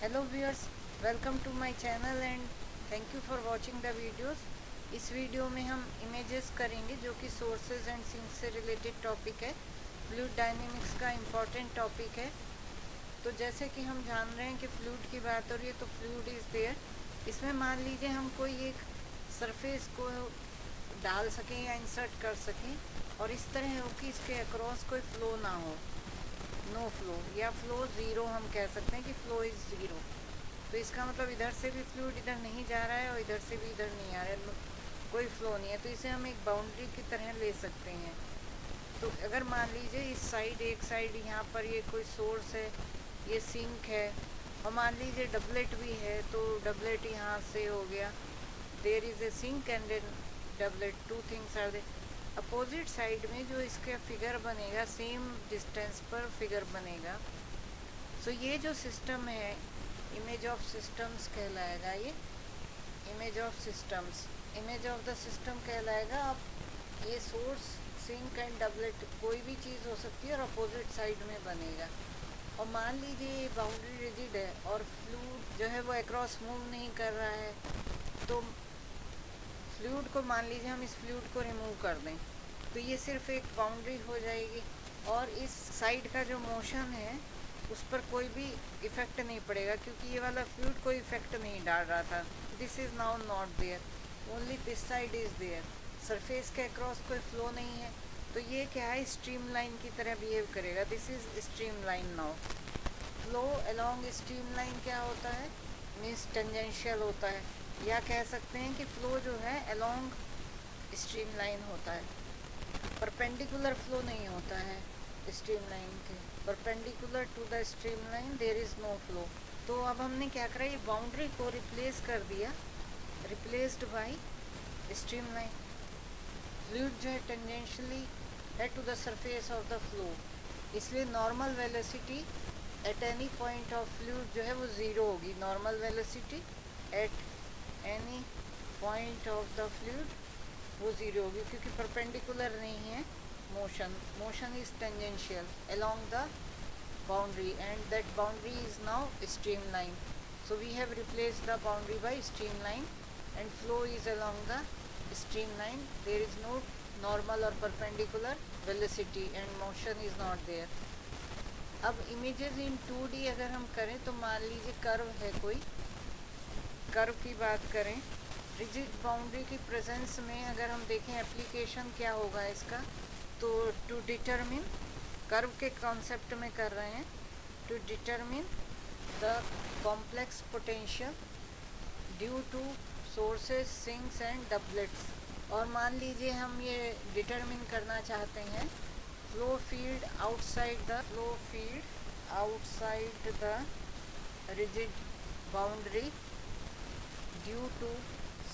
Hello viewers, welcome to my channel and thank you for watching the videos. इस video में हम images करेंगे जो कि सोर्सेज एंड सिंक से रिलेटेड टॉपिक है। फ्लूइड डायनेमिक्स का इम्पॉर्टेंट टॉपिक है। तो जैसे कि हम जान रहे हैं कि फ्लूइड की बात हो रही है तो फ्लूइड इज़ देयर। इसमें मान लीजिए हम कोई एक सरफेस को डाल सकें या इंसर्ट कर सकें और इस तरह हो कि इसके अक्रॉस कोई फ्लो ना हो, नो फ्लो या फ्लो ज़ीरो। हम कह सकते हैं कि फ्लो इज़ ज़ीरो। तो इसका मतलब इधर से भी फ्लूइड इधर नहीं जा रहा है और इधर से भी इधर नहीं आ रहा है, कोई फ्लो नहीं है। तो इसे हम एक बाउंड्री की तरह ले सकते हैं। तो अगर मान लीजिए इस साइड एक साइड यहाँ पर ये कोई सोर्स है, ये सिंक है और मान लीजिए डबलेट भी है, तो डबलेट यहाँ से हो गया। There is a sink and an doublet, two things are there. Opposite side में जो इसका फिगर बनेगा सेम डिस्टेंस पर फिगर बनेगा। सो ये जो सिस्टम है इमेज ऑफ सिस्टम्स कहलाएगा। ये image of systems, image of the system कहलाएगा। अब ये सोर्स सिंक एंड डबलेट कोई भी चीज़ हो सकती है और अपोजिट साइड में बनेगा। और मान लीजिए ये बाउंड्री रिजिड है और फ्लूइड जो है वो अक्रॉस मूव नहीं कर रहा है, तो फ्लूइड को मान लीजिए हम इस फ्लूइड को रिमूव कर दें तो ये सिर्फ एक बाउंड्री हो जाएगी और इस साइड का जो मोशन है उस पर कोई भी इफ़ेक्ट नहीं पड़ेगा, क्योंकि ये वाला फ्लूइड कोई इफ़ेक्ट नहीं डाल रहा था। This is now not there, only this side is there. Surface के अक्रॉस कोई फ्लो नहीं है, तो ये क्या है, स्ट्रीम लाइन की तरह बिहेव करेगा। This is stream line now. Flow along stream line क्या होता है, मीन्स टेंजेंशियल होता है, या कह सकते हैं कि फ्लो जो है अलोंग स्ट्रीम लाइन होता है। परपेंडिकुलर फ्लो नहीं होता है स्ट्रीम लाइन के, perpendicular to the stream line there is no flow. तो अब हमने क्या करा, ये बाउंड्री को रिप्लेस कर दिया, replaced by streamline. Fluid जो है टेंजेंशियली है to the surface of the flow, इसलिए normal velocity at any point of fluid जो है वो ज़ीरो होगी। Normal velocity at any point of the fluid वो ज़ीरो होगी, क्योंकि परपेंडिकुलर नहीं है motion. Motion is tangential along the boundary and that boundary is now streamline. So we have replaced the boundary by streamline and flow is along the streamline. There is no normal or perpendicular velocity and motion is not there. अब images in 2D अगर हम करें तो मान लीजिए curve है, कोई curve की बात करें, रिजिड बाउंड्री की प्रेजेंस में अगर हम देखें एप्लीकेशन क्या होगा इसका, तो टू डिटरमिन, कर्व के कॉन्सेप्ट में कर रहे हैं, to determine the complex potential due to sources sinks and doublets. और मान लीजिए हम ये डिटरमिन करना चाहते हैं flow field outside the rigid boundary due to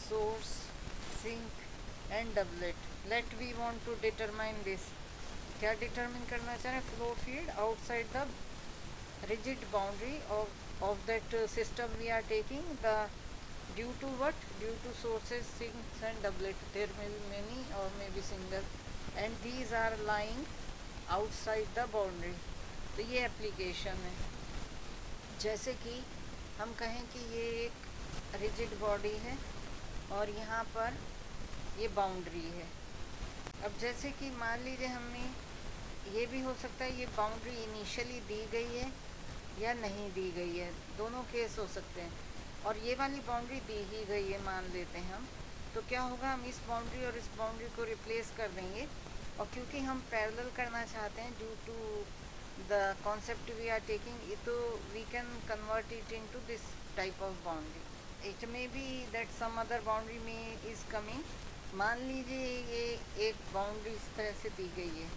source, sink and doublet. Let we want to determine this. क्या डिटरमिन करना चाह रहे हैं, flow field outside the rigid boundary of that system we are taking, the due to what, due to sources, sinks and doublet. There may be many or may be single and these are lying outside the boundary. तो ये application है। जैसे कि हम कहें कि ये एक रिजिड बॉडी है और यहाँ पर ये बाउंड्री है। अब जैसे कि मान लीजिए हमने, ये भी हो सकता है ये बाउंड्री इनिशियली दी गई है या नहीं दी गई है, दोनों केस हो सकते हैं। और ये वाली बाउंड्री दी ही गई है मान लेते हैं हम, तो क्या होगा, हम इस बाउंड्री और इस बाउंड्री को रिप्लेस कर देंगे। और क्योंकि हम पैरेलल करना चाहते हैं due to the concept we are taking, तो we can convert it into this type of boundary. It may be that some other boundary में इज़ कमिंग। मान लीजिए ये एक बाउंड्री इस तरह से दी गई है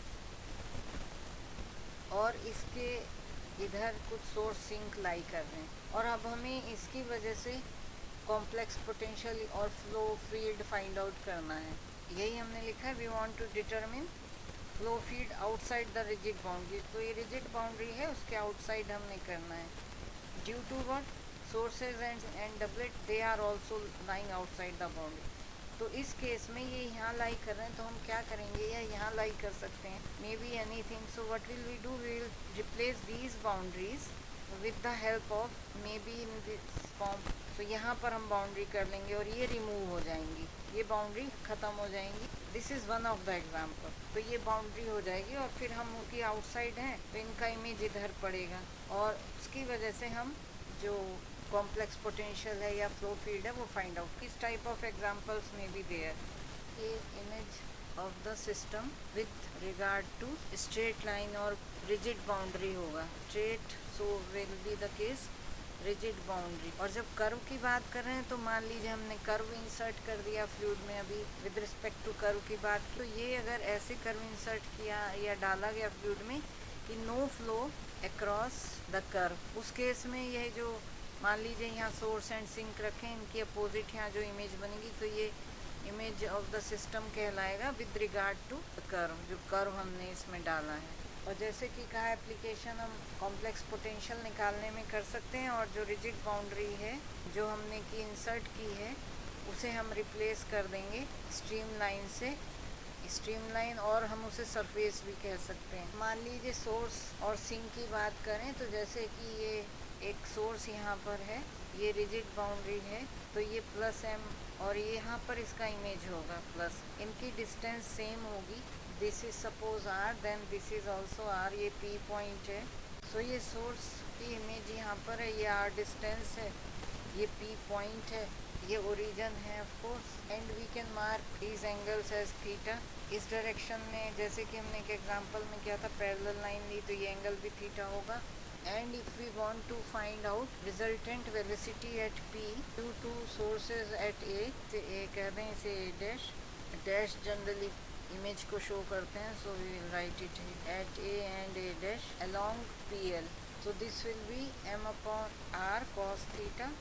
और इसके इधर कुछ सोर्स सिंक लाई कर रहे हैं, और अब हमें इसकी वजह से कॉम्प्लेक्स पोटेंशियल और फ्लो फील्ड फाइंड आउट करना है। यही हमने लिखा है, we want to determine flow field outside the rigid boundary. तो ये रिजिड बाउंड्री है, उसके आउटसाइड हमने करना है। Due to what, sources and doublet they are also lying outside the boundary. तो इस केस में ये यहाँ लाई कर रहे हैं, तो हम क्या करेंगे, या यहाँ लाई कर सकते हैं, maybe anything. So what will we do, we will replace these boundaries with the help of maybe in this form. तो यहाँ पर हम बाउंड्री कर लेंगे और ये रिमूव हो जाएंगी, ये बाउंड्री ख़त्म हो जाएंगी। This is one of the example. तो ये बाउंड्री हो जाएगी और फिर हम उनकी आउटसाइड हैं तो इनका इमेज इधर पड़ेगा और उसकी वजह से हम जो कॉम्प्लेक्स पोटेंशियल है या फ्लो फील्ड है वो फाइंड आउट। किस टाइप ऑफ एग्जाम्पल्स में भी देयर ये image of the system with regard to straight line और rigid boundary होगा। straight so will be the case rigid boundary। और जब कर्व की बात कर रहे हैं तो मान लीजिए हमने कर्व इंसर्ट कर दिया फ्लूइड में, अभी विद रिस्पेक्ट टू कर्व की बात की, तो ये अगर ऐसे कर्व इंसर्ट किया या डाला गया फ्लूइड में कि no flow across the curve, उस केस में यह जो मान लीजिए यहाँ सोर्स एंड सिंक रखें, इनकी अपोजिट यहाँ जो इमेज बनेगी तो ये इमेज ऑफ द सिस्टम कहलाएगा विद रिगार्ड टू कर्व, जो कर्व हमने इसमें डाला है। और जैसे कि कहा एप्लीकेशन हम कॉम्प्लेक्स पोटेंशियल निकालने में कर सकते हैं और जो रिजिड बाउंड्री है जो हमने की इंसर्ट की है उसे हम रिप्लेस कर देंगे स्ट्रीम लाइन से, स्ट्रीम लाइन, और हम उसे सरफेस भी कह सकते हैं। मान लीजिए सोर्स और सिंक की बात करें तो जैसे कि ये एक सोर्स यहाँ पर है, ये रिजिड बाउंड्री है तो ये प्लस एम और ये यहाँ पर इसका इमेज होगा प्लस, इनकी डिस्टेंस सेम होगी। This is suppose R then this is also R, ये पी पॉइंट है। सो ये सोर्स की इमेज यहाँ पर है, ये आर डिस्टेंस है, ये पी पॉइंट है, ये ओरिजिन है of course, and we can mark these angles as theta. इस डायरेक्शन में जैसे कि हमने एक एग्जांपल में किया था पैरेलल लाइन ली तो ये एंगल भी थीटा होगा। And if we want to find out resultant velocity at P due to sources at A, से A कह दें इसे A dash, dash generally image को show करते हैं, so we will write it at A and A dash along PL. So this will be m upon r cos theta,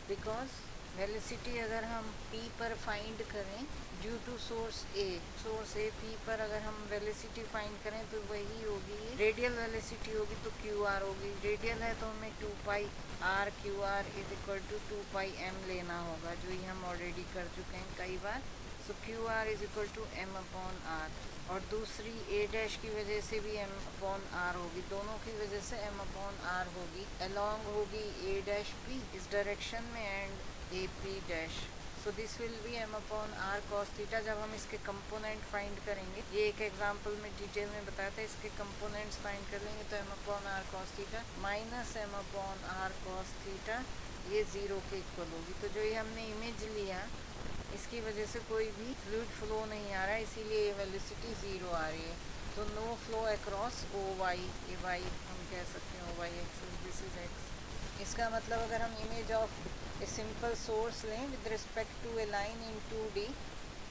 because velocity अगर हम P पर find करें due to source A P पर अगर हम velocity find करें तो वही होगी, रेडियल वेलोसिटी होगी तो क्यू आर होगी। रेडियल है तो हमें 2 pi R Q R is equal to 2 pi M लेना होगा, जो ये हम ऑलरेडी कर चुके हैं कई बार। So Q R is equal to M upon R, और दूसरी ए डैश की वजह से भी एम अपॉन आर होगी, दोनों की वजह से एम अपॉन आर होगी। अलॉन्ग होगी ए डैश पी इस डायरेक्शन में and A P dash. So this will be M upon R cos theta. जब हम इसके कंपोनेंट फाइंड करेंगे, ये एक एग्जांपल में डिटेल में बताया था, इसके कंपोनेंट्स फाइंड कर लेंगे तो M upon R cos theta minus M upon R cos theta ये 0 के इक्वल होगी। तो जो ये हमने इमेज लिया इसकी वजह से कोई भी फ्लूइड फ्लो नहीं आ रहा है, इसीलिए ये वेलोसिटी 0 आ रही है। तो no flow across O Y, ये वाई हम कह सकते हैं, O Y axis, this is X. इसका मतलब अगर हम image of a simple source लें with respect to a line in 2D,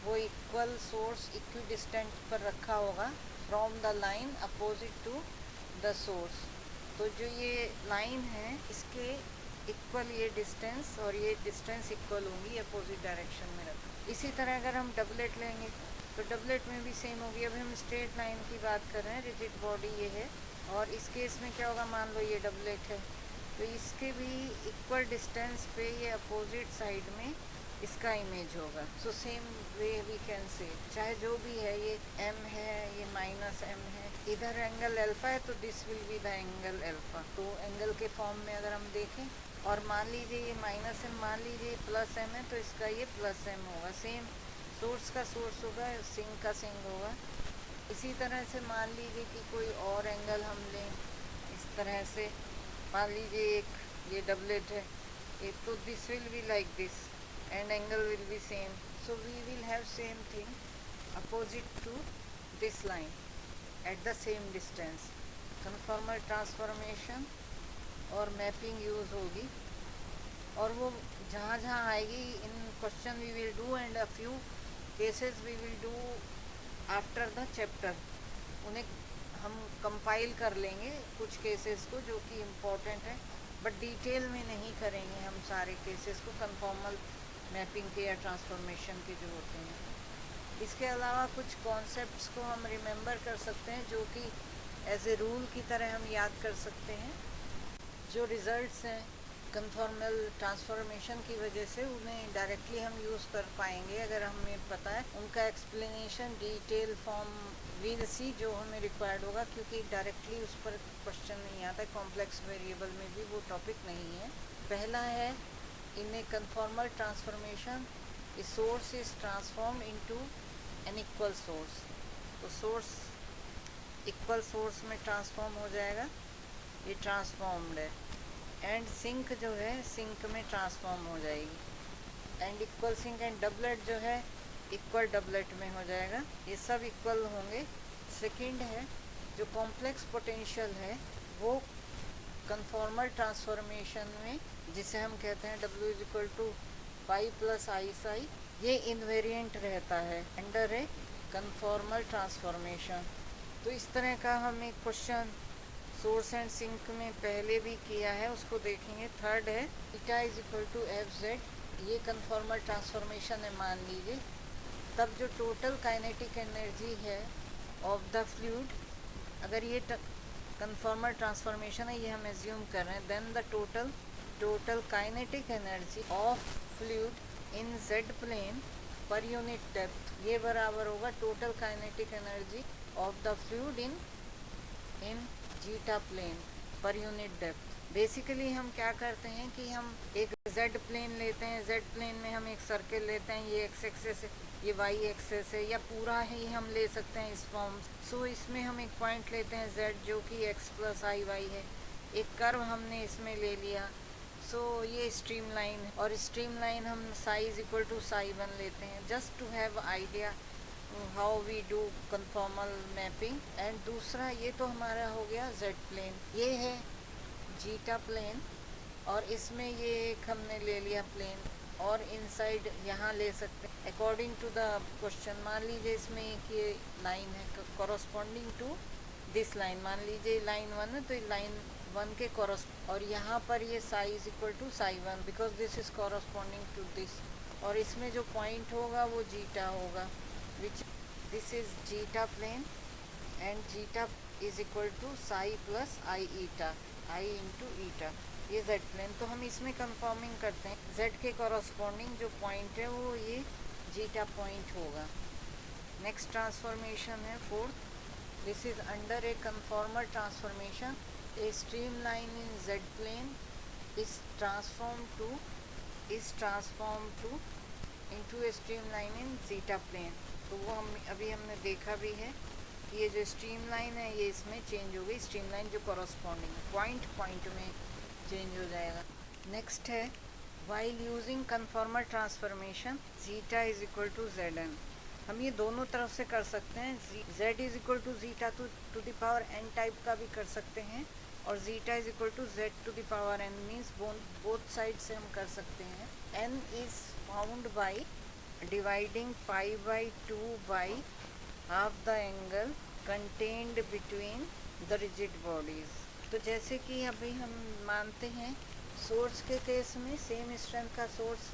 वो इक्वल सोर्स इक्वी डिस्टेंट पर रखा होगा from the line opposite to the source. तो जो ये लाइन है इसके इक्वल ये डिस्टेंस और ये डिस्टेंस इक्वल होंगी अपोजिट डायरेक्शन में रखा। इसी तरह अगर हम डबलेट लेंगे तो डबलेट में भी सेम होगी। अभी हम स्ट्रेट लाइन की बात कर रहे हैं, रिजिड बॉडी ये है, और इस केस में क्या होगा, मान लो ये डबलेट है तो इसके भी इक्वल डिस्टेंस पे ये अपोजिट साइड में इसका इमेज होगा। So same way we can say, चाहे जो भी है, ये m है, ये माइनस m है, इधर एंगल अल्फा है तो this will be the angle alpha. तो एंगल के फॉर्म में अगर हम देखें, और मान लीजिए ये माइनस m, मान लीजिए प्लस m है तो इसका ये प्लस m होगा। सेम सोर्स का सोर्स होगा, सिंक का सिंक होगा। इसी तरह से मान लीजिए कि कोई और एंगल हम लें, इस तरह से मान लीजिए एक ये डबलेट है एक, तो this will be like this and angle will be same. So we will have same thing opposite to this line at the same distance. Conformal transformation और मैपिंग यूज़ होगी, और वो जहाँ जहाँ आएगी in question we will do and a few cases we will do after the chapter. उन्हें हम compile कर लेंगे कुछ केसेस को जो कि इम्पोर्टेंट है, बट डिटेल में नहीं करेंगे हम सारे केसेस को, कन्फॉर्मल मैपिंग के या ट्रांसफॉर्मेशन के जो होते हैं। इसके अलावा कुछ कॉन्सेप्ट्स को हम रिमेंबर कर सकते हैं जो कि एज ए रूल की तरह हम याद कर सकते हैं। जो रिज़ल्ट्स हैं कन्फॉर्मल ट्रांसफॉर्मेशन की वजह से उन्हें डायरेक्टली हम यूज़ कर पाएंगे अगर हमें पता है उनका explanation detail form will see जो हमें रिक्वायर्ड होगा, क्योंकि डायरेक्टली उस पर क्वेश्चन नहीं आता, कॉम्प्लेक्स वेरिएबल में भी वो टॉपिक नहीं है। पहला है in a conformal transformation a source is transform into an equal source. तो सोर्स इक्वल सोर्स में ट्रांसफॉर्म हो जाएगा, ये ट्रांसफॉर्म्ड है। एंड सिंक जो है सिंक में ट्रांसफॉर्म हो जाएगी। And equal sink and doublet जो है इक्वल डबलेट में हो जाएगा, ये सब इक्वल होंगे। सेकंड है जो कॉम्प्लेक्स पोटेंशियल है वो कन्फॉर्मल ट्रांसफॉर्मेशन में, जिसे हम कहते हैं W is equal to pi plus I psi, ये इनवेरिएंट रहता है अंडर ए कन्फॉर्मल ट्रांसफॉर्मेशन। तो इस तरह का हम एक क्वेश्चन सोर्स एंड सिंक में पहले भी किया है, उसको देखेंगे। थर्ड है theta is equal to F Z, ये कन्फॉर्मल ट्रांसफॉर्मेशन है मान लीजिए, तब जो टोटल काइनेटिक एनर्जी है ऑफ द फ्लूइड, अगर ये कन्फॉर्मल ट्रांसफॉर्मेशन है, ये हम एज्यूम कर रहे हैं, then the total kinetic energy of fluid in Z plane per unit depth, ये बराबर होगा total kinetic energy of the fluid in zeta plane per unit depth. Basically हम क्या करते हैं कि हम एक जेड प्लेन लेते हैं, जेड प्लेन में हम एक सर्किल लेते हैं, ये एक्स एक्सेस है, ये वाई एक्सेस है, या पूरा ही हम ले सकते हैं इस फॉर्म। सो इसमें हम एक पॉइंट लेते हैं जेड जो कि एक्स प्लस आई वाई है, एक कर्व हमने इसमें ले लिया। सो ये स्ट्रीम लाइन है, और स्ट्रीम लाइन हम psi is equal to psi 1 लेते हैं, just to have idea how we do conformal mapping. And दूसरा ये तो हमारा हो गया जेड प्लेन, ये है जीटा प्लेन, और इसमें ये एक हमने ले लिया प्लेन, और इनसाइड यहाँ ले सकते हैं अकॉर्डिंग टू द क्वेश्चन। मान लीजिए इसमें एक ये लाइन है कॉरस्पॉन्डिंग टू दिस लाइन, मान लीजिए लाइन 1 है तो लाइन 1 के कॉरस्पॉन्ड, और यहाँ पर ये psi is equal to psi 1 because this is corresponding to this, और इसमें जो पॉइंट होगा वो जीटा होगा, which this is zeta plane and zeta is equal to psi plus I eta, I into eta, ये z प्लेन। तो हम इसमें कंफर्मिंग करते हैं z के कॉरस्पॉन्डिंग जो पॉइंट है वो ये जीटा पॉइंट होगा। नेक्स्ट ट्रांसफॉर्मेशन है fourth, this is under a conformal transformation, a stream line in z plane is transformed to into a stream line in zeta plane. तो वो हमने देखा भी है कि ये जो स्ट्रीम लाइन है ये इसमें चेंज हो गई, स्ट्रीम लाइन जो कॉरस्पॉन्डिंग पॉइंट में चेंज हो जाएगा। नेक्स्ट है while using conformal transformation zeta is equal to Z N, हम ये दोनों तरफ से कर सकते हैं, Z is equal to zeta to the power N type का भी कर सकते हैं, और zeta is equal to Z to the power N means both side से हम कर सकते हैं। N is found by dividing pi by 2 by half the angle contained between the rigid bodies. तो जैसे कि अभी हम मानते हैं सोर्स के केस में सेम स्ट्रेंथ का सोर्स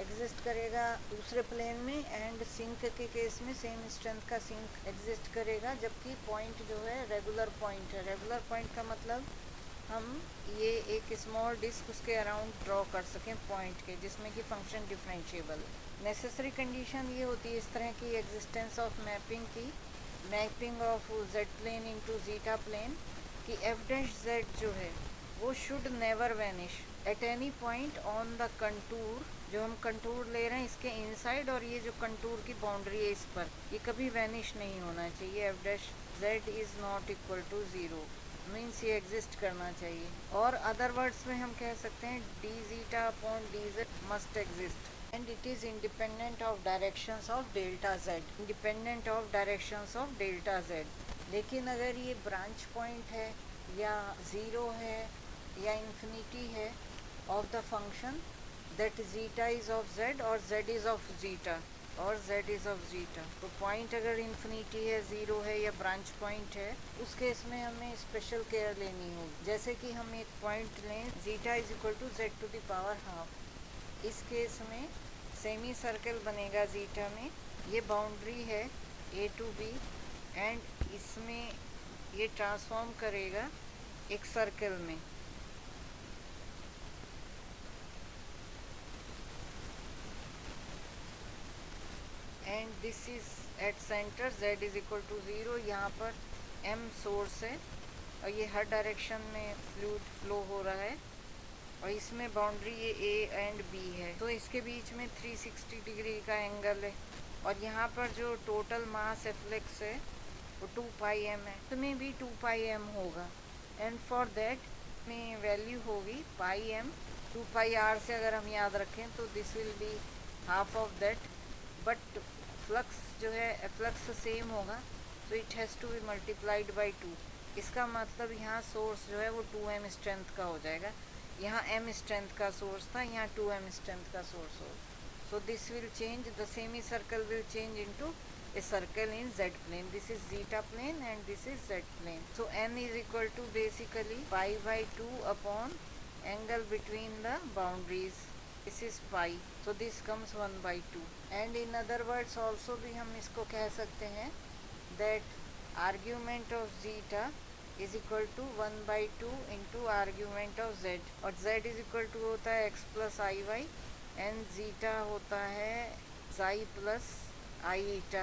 एग्जिस्ट करेगा दूसरे प्लेन में, एंड सिंक के केस में सेम स्ट्रेंथ का सिंक एग्जिस्ट करेगा, जबकि पॉइंट जो है रेगुलर पॉइंट है। रेगुलर पॉइंट का मतलब हम ये एक स्मॉल डिस्क उसके अराउंड ड्रॉ कर सकें पॉइंट के, जिसमें कि फंक्शन डिफरेंशिएबल। नेसेसरी कंडीशन ये होती है इस तरह की existence of mapping of Z plane into zeta plane, कि एफ डैश जेड जो है वो should never vanish at any point on the contour, जो हम कंटूर ले रहे हैं इसके इनसाइड, और ये जो कंटूर की बाउंड्री है इस पर, ये कभी वैनिश नहीं होना चाहिए। F dash Z is not equal to zero means ये एग्जिस्ट करना चाहिए, और अदर वर्ड्स में हम कह सकते हैं D zeta upon D Z must exist and it is independent of directions of delta Z, independent of directions of delta Z. लेकिन अगर ये ब्रांच पॉइंट है या ज़ीरो है या इन्फिनिटी है of the function, that zeta is of Z और Z is of zeta और z इज़ ऑफ जीटा। तो पॉइंट अगर इन्फिनिटी है, ज़ीरो है या ब्रांच पॉइंट है, उस केस में हमें स्पेशल केयर लेनी होगी। जैसे कि हम एक पॉइंट लें zeta is equal to Z to the power half, इस केस में सेमी सर्कल बनेगा जीटा में, ये बाउंड्री है ए टू बी, एंड इसमें ये ट्रांसफॉर्म करेगा एक सर्कल में, this is at centre, z is equal to 0। यहाँ पर m सोर्स है और ये हर डायरेक्शन में फ्लूइड फ्लो हो रहा है और इसमें बाउंड्री ये a एंड b है, तो इसके बीच में 360 डिग्री का एंगल है। और यहाँ पर जो टोटल मास एफ्लेक्स है वो 2 पाई m है, तो में भी 2 पाई m होगा। एंड फॉर देट में वैल्यू होगी पाई m। 2 पाई r से अगर हम याद रखें तो this will be half of that, but flux जो है फ्लक्स सेम होगा, तो it has to be multiplied by 2। इसका मतलब यहाँ सोर्स जो है वो 2m स्ट्रेंथ का हो जाएगा। यहाँ m स्ट्रेंथ का सोर्स था, यहाँ 2m स्ट्रेंथ का सोर्स हो। सो this will change, the semi circle will change into a circle in z plane. This is zeta plane and this is z plane. So n is equal to basically pi by 2 upon angle between the boundaries. This is pi. So this comes 1 by 2. And in other words also भी हम इसको कह सकते हैं that argument of zeta is equal to 1 by 2 into argument of z, और z is equal to होता है x plus iy and zeta होता है psi plus i eta।